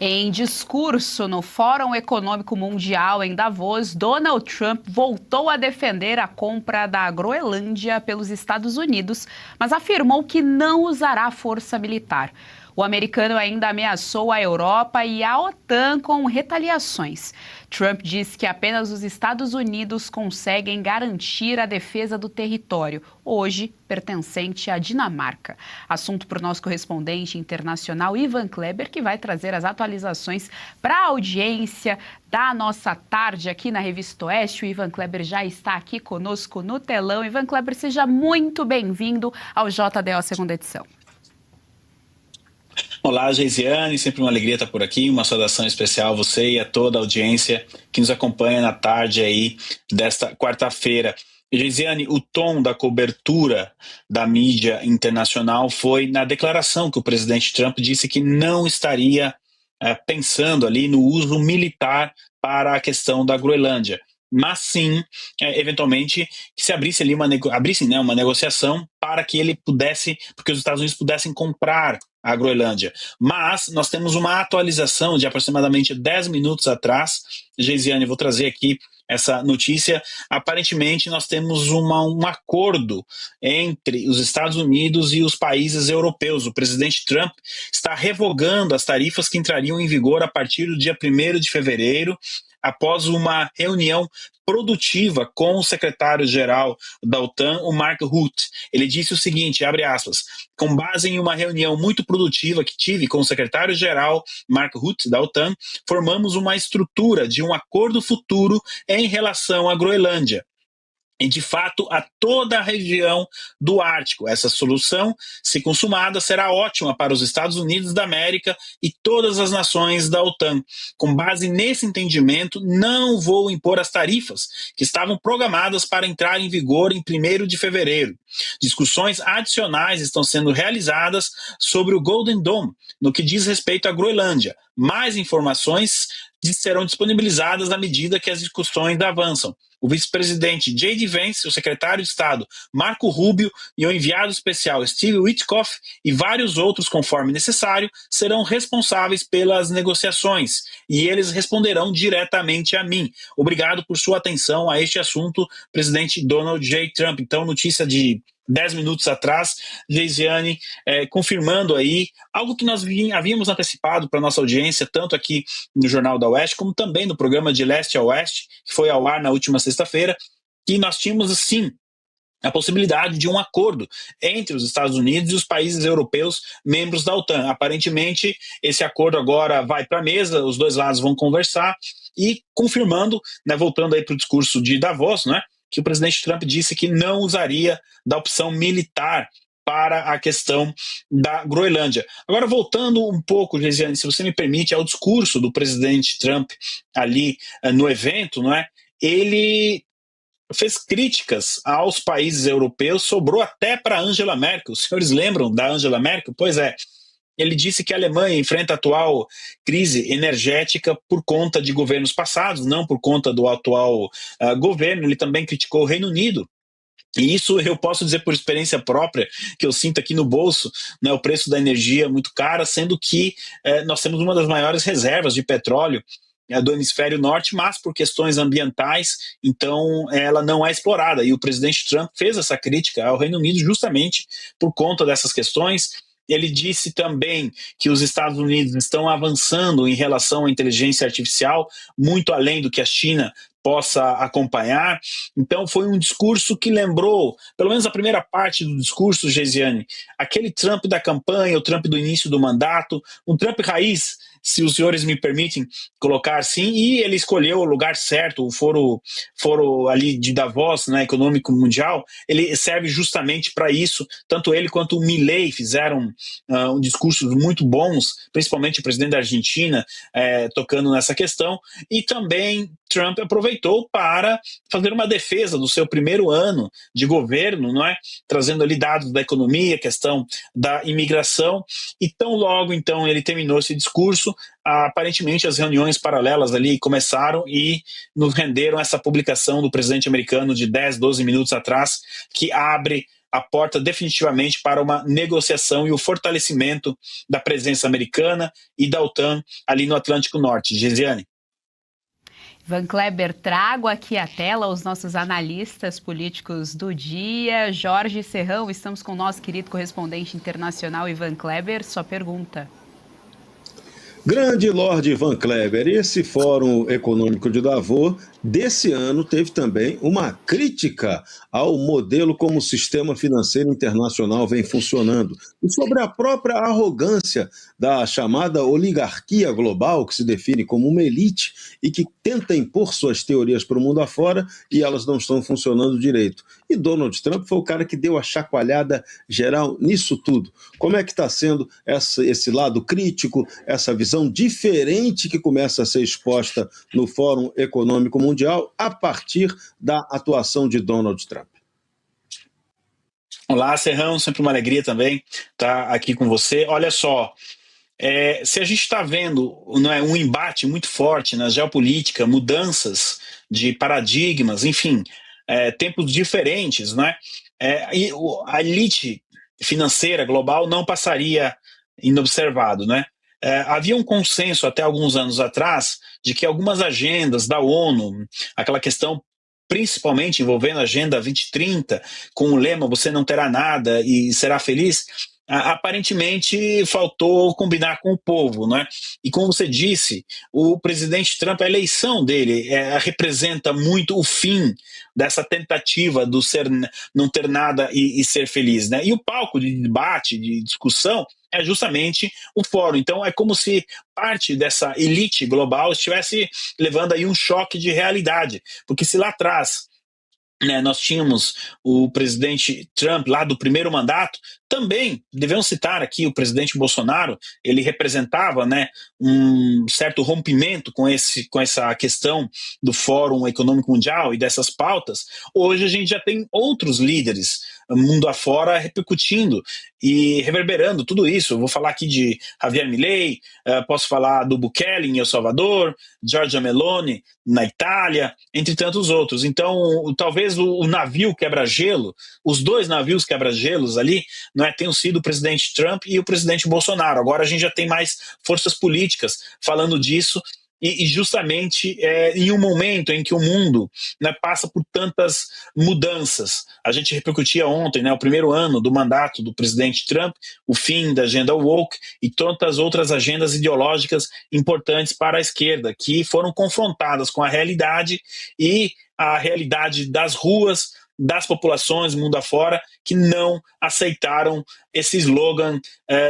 Em discurso no Fórum Econômico Mundial em Davos, Donald Trump voltou a defender a compra da Groenlândia pelos Estados Unidos, mas afirmou que não usará força militar. O americano ainda ameaçou a Europa e a OTAN com retaliações. Trump disse que apenas os Estados Unidos conseguem garantir a defesa do território, hoje pertencente à Dinamarca. Assunto para o nosso correspondente internacional, Ivan Kleber, que vai trazer as atualizações para a audiência da nossa tarde aqui na Revista Oeste. O Ivan Kleber já está aqui conosco no telão. Ivan Kleber, seja muito bem-vindo ao JDO segunda edição. Olá, Geisiane, sempre uma alegria estar por aqui, uma saudação especial a você e a toda a audiência que nos acompanha na tarde aí desta quarta-feira. Geisiane, o tom da cobertura da mídia internacional foi na declaração que o presidente Trump disse que não estaria pensando ali no uso militar para a questão da Groenlândia, mas sim, eventualmente, que se abrisse ali uma negociação para que ele pudesse, porque os Estados Unidos pudessem comprar a Groenlândia. Mas nós temos uma atualização de aproximadamente 10 minutos atrás. Geisiane, vou trazer aqui essa notícia. Aparentemente, nós temos um acordo entre os Estados Unidos e os países europeus. O presidente Trump está revogando as tarifas que entrariam em vigor a partir do dia 1º de fevereiro, após uma reunião produtiva com o secretário-geral da OTAN, o Mark Rutte. Ele disse o seguinte, abre aspas, com base em uma reunião muito produtiva que tive com o secretário-geral Mark Rutte da OTAN, formamos uma estrutura de um acordo futuro em relação à Groenlândia e, de fato, a toda a região do Ártico. Essa solução, se consumada, será ótima para os Estados Unidos da América e todas as nações da OTAN. Com base nesse entendimento, não vou impor as tarifas que estavam programadas para entrar em vigor em 1º de fevereiro. Discussões adicionais estão sendo realizadas sobre o Golden Dome, no que diz respeito à Groenlândia. Mais informações serão disponibilizadas à medida que as discussões avançam. O vice-presidente J.D. Vance, o secretário de Estado Marco Rubio e o enviado especial Steve Witkoff e vários outros, conforme necessário, serão responsáveis pelas negociações e eles responderão diretamente a mim. Obrigado por sua atenção a este assunto, presidente Donald J. Trump. Então, notícia de 10 minutos atrás, Geisiane, confirmando aí algo que nós havíamos antecipado para a nossa audiência, tanto aqui no Jornal da Oeste, como também no programa de Leste a Oeste, que foi ao ar na última sexta-feira, que nós tínhamos, sim, a possibilidade de um acordo entre os Estados Unidos e os países europeus membros da OTAN. Aparentemente, esse acordo agora vai para a mesa, os dois lados vão conversar e confirmando, voltando aí para o discurso de Davos, que o presidente Trump disse que não usaria da opção militar para a questão da Groenlândia. Agora, voltando um pouco, Geisiane, se você me permite, ao discurso do presidente Trump ali no evento, ele fez críticas aos países europeus, sobrou até para Angela Merkel. Os senhores lembram da Angela Merkel? Pois é. Ele disse que a Alemanha enfrenta a atual crise energética por conta de governos passados, não por conta do atual governo. Ele também criticou o Reino Unido. E isso eu posso dizer por experiência própria, que eu sinto aqui no bolso, o preço da energia muito cara, sendo que nós temos uma das maiores reservas de petróleo do hemisfério norte, mas por questões ambientais, então ela não é explorada. E o presidente Trump fez essa crítica ao Reino Unido justamente por conta dessas questões. Ele disse também que os Estados Unidos estão avançando em relação à inteligência artificial, muito além do que a China possa acompanhar. Então foi um discurso que lembrou, pelo menos a primeira parte do discurso, Geisiane, aquele Trump da campanha, o Trump do início do mandato, um Trump raiz, se os senhores me permitem colocar assim, e ele escolheu o lugar certo, o foro ali de Davos, econômico mundial, ele serve justamente para isso. Tanto ele quanto o Milei fizeram discursos muito bons, principalmente o presidente da Argentina tocando nessa questão, e também Trump aproveitou para fazer uma defesa do seu primeiro ano de governo, trazendo ali dados da economia, questão da imigração, e tão logo então ele terminou esse discurso, aparentemente as reuniões paralelas ali começaram e nos renderam essa publicação do presidente americano de 10, 12 minutos atrás, que abre a porta definitivamente para uma negociação e o fortalecimento da presença americana e da OTAN ali no Atlântico Norte. Gesiane. Ivan Kleber, trago aqui à tela os nossos analistas políticos do dia. Jorge Serrão, estamos com o nosso querido correspondente internacional, Ivan Kleber. Sua pergunta. Grande Lorde Ivan Kleber, esse Fórum Econômico de Davos desse ano teve também uma crítica ao modelo como o sistema financeiro internacional vem funcionando e sobre a própria arrogância da chamada oligarquia global, que se define como uma elite e que tenta impor suas teorias para o mundo afora e elas não estão funcionando direito. E Donald Trump foi o cara que deu a chacoalhada geral nisso tudo. Como é que está sendo esse lado crítico, essa visão diferente que começa a ser exposta no Fórum Econômico Mundial a partir da atuação de Donald Trump? Olá, Serrão, sempre uma alegria também estar aqui com você. Olha só, se a gente está vendo, não é, um embate muito forte na geopolítica, mudanças de paradigmas, enfim, tempos diferentes, não é? E a elite financeira global não passaria inobservado, né? Havia um consenso até alguns anos atrás de que algumas agendas da ONU, aquela questão principalmente envolvendo a Agenda 2030, com o lema "você não terá nada e será feliz", aparentemente faltou combinar com o povo, né? E como você disse, o presidente Trump, a eleição dele representa muito o fim dessa tentativa do não ter nada e ser feliz, né? E o palco de debate, de discussão, é justamente o fórum. Então é como se parte dessa elite global estivesse levando aí um choque de realidade, porque se lá atrás nós tínhamos o presidente Trump lá do primeiro mandato, também devemos citar aqui o presidente Bolsonaro, ele representava, né, um certo rompimento com essa questão do Fórum Econômico Mundial e dessas pautas. Hoje a gente já tem outros líderes mundo afora repercutindo e reverberando tudo isso. Eu vou falar aqui de Javier Milei, posso falar do Bukele em El Salvador, Giorgia Meloni na Itália, entre tantos outros. Então, talvez o navio quebra-gelo, os dois navios quebra-gelos ali, não é, tenham sido o presidente Trump e o presidente Bolsonaro. Agora a gente já tem mais forças políticas falando disso, e justamente em um momento em que o mundo, né, passa por tantas mudanças. A gente repercutia ontem, né, o primeiro ano do mandato do presidente Trump, o fim da agenda woke e tantas outras agendas ideológicas importantes para a esquerda, que foram confrontadas com a realidade e a realidade das ruas, das populações mundo afora, que não aceitaram esse slogan,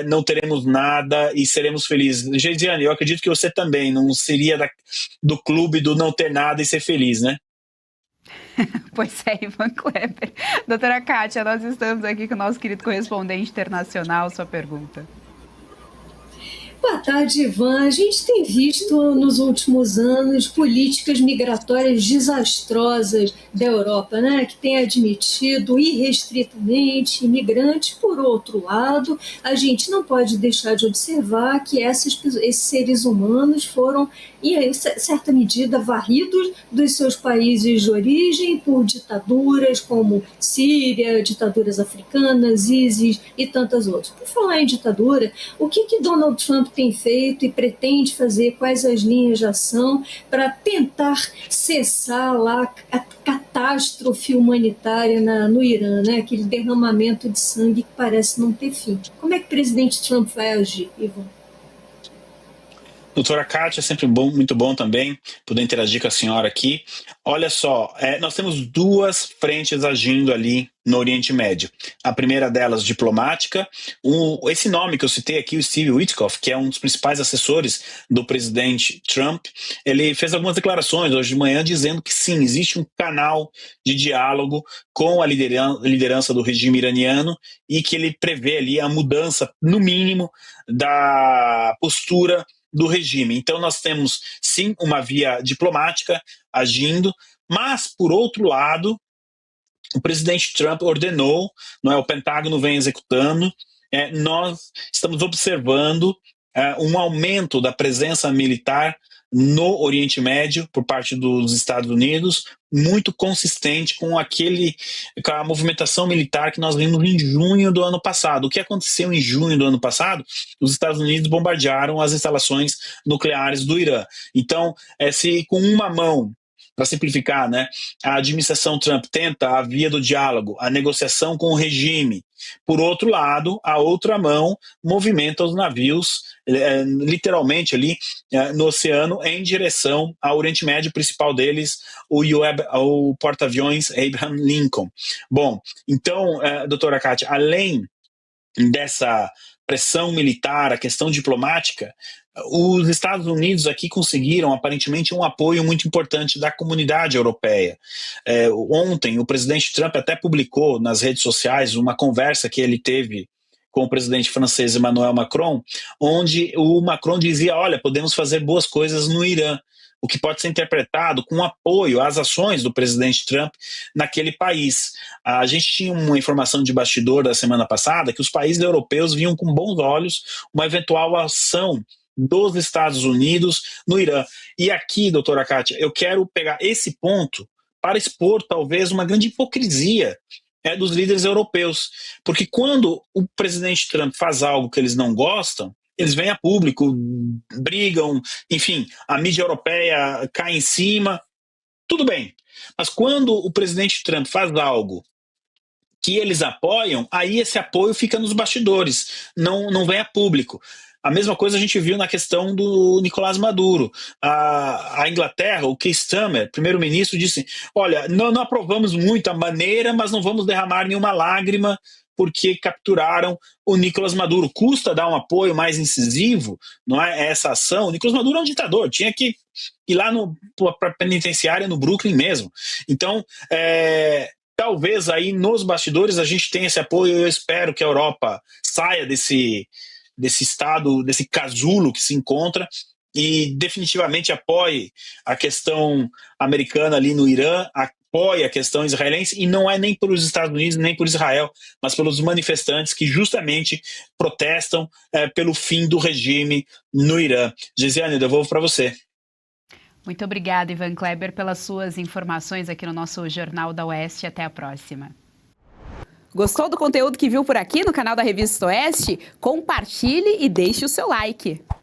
não teremos nada e seremos felizes. Geisiane, eu acredito que você também não seria do clube do não ter nada e ser feliz, né? Pois é, Ivan Kleber. Doutora Kátia, nós estamos aqui com o nosso querido correspondente internacional. Sua pergunta. Boa tarde, Ivan. A gente tem visto nos últimos anos políticas migratórias desastrosas da Europa, né? Que tem admitido irrestritamente imigrantes. Por outro lado, a gente não pode deixar de observar que esses seres humanos foram, em certa medida, varridos dos seus países de origem por ditaduras como Síria, ditaduras africanas, ISIS e tantas outras. Por falar em ditadura, o que Donald Trump tem feito e pretende fazer, quais as linhas de ação para tentar cessar lá a catástrofe humanitária no Irã, né? Aquele derramamento de sangue que parece não ter fim. Como é que o presidente Trump vai agir, Ivan? Doutora Kátia, sempre muito bom também poder interagir com a senhora aqui. Olha só, nós temos duas frentes agindo ali no Oriente Médio. A primeira delas, diplomática. Esse nome que eu citei aqui, o Steve Witkoff, que é um dos principais assessores do presidente Trump, ele fez algumas declarações hoje de manhã dizendo que sim, existe um canal de diálogo com a liderança do regime iraniano e que ele prevê ali a mudança, no mínimo, da postura do regime. Então nós temos sim uma via diplomática agindo, mas por outro lado o presidente Trump ordenou, não é, o Pentágono vem executando, nós estamos observando um aumento da presença militar no Oriente Médio por parte dos Estados Unidos, muito consistente com a movimentação militar que nós vimos em junho do ano passado. O que aconteceu em junho do ano passado? Os Estados Unidos bombardearam as instalações nucleares do Irã. Então, se com uma mão, para simplificar, né, a administração Trump tenta a via do diálogo, a negociação com o regime. Por outro lado, a outra mão movimenta os navios, literalmente ali no oceano, em direção ao Oriente Médio, principal deles, o porta-aviões Abraham Lincoln. Bom, então, doutora Kátia, além dessa pressão militar, a questão diplomática, os Estados Unidos aqui conseguiram, aparentemente, um apoio muito importante da comunidade europeia. Ontem, o presidente Trump até publicou nas redes sociais uma conversa que ele teve com o presidente francês Emmanuel Macron, onde o Macron dizia, olha, podemos fazer boas coisas no Irã, o que pode ser interpretado com apoio às ações do presidente Trump naquele país. A gente tinha uma informação de bastidor da semana passada que os países europeus viam com bons olhos uma eventual ação dos Estados Unidos no Irã. E aqui, doutora Kátia, eu quero pegar esse ponto para expor talvez uma grande hipocrisia dos líderes europeus. Porque quando o presidente Trump faz algo que eles não gostam, eles vêm a público, brigam, enfim, a mídia europeia cai em cima, tudo bem. Mas quando o presidente Trump faz algo que eles apoiam, aí esse apoio fica nos bastidores, não vem a público. A mesma coisa a gente viu na questão do Nicolás Maduro. A Inglaterra, o Keir Starmer, primeiro-ministro, disse, olha, não aprovamos muito a maneira, mas não vamos derramar nenhuma lágrima porque capturaram o Nicolás Maduro. Custa dar um apoio mais incisivo, não é, a essa ação? O Nicolás Maduro é um ditador, tinha que ir lá para a penitenciária no Brooklyn mesmo. Então, talvez aí nos bastidores a gente tenha esse apoio. Eu espero que a Europa saia desse estado, desse casulo que se encontra e definitivamente apoie a questão americana ali no Irã, apoie a questão israelense, e não é nem pelos Estados Unidos, nem por Israel, mas pelos manifestantes que justamente protestam pelo fim do regime no Irã. Gesiane, eu devolvo para você. Muito obrigada, Ivan Kleber, pelas suas informações aqui no nosso Jornal da Oeste. Até a próxima. Gostou do conteúdo que viu por aqui no canal da Revista Oeste? Compartilhe e deixe o seu like.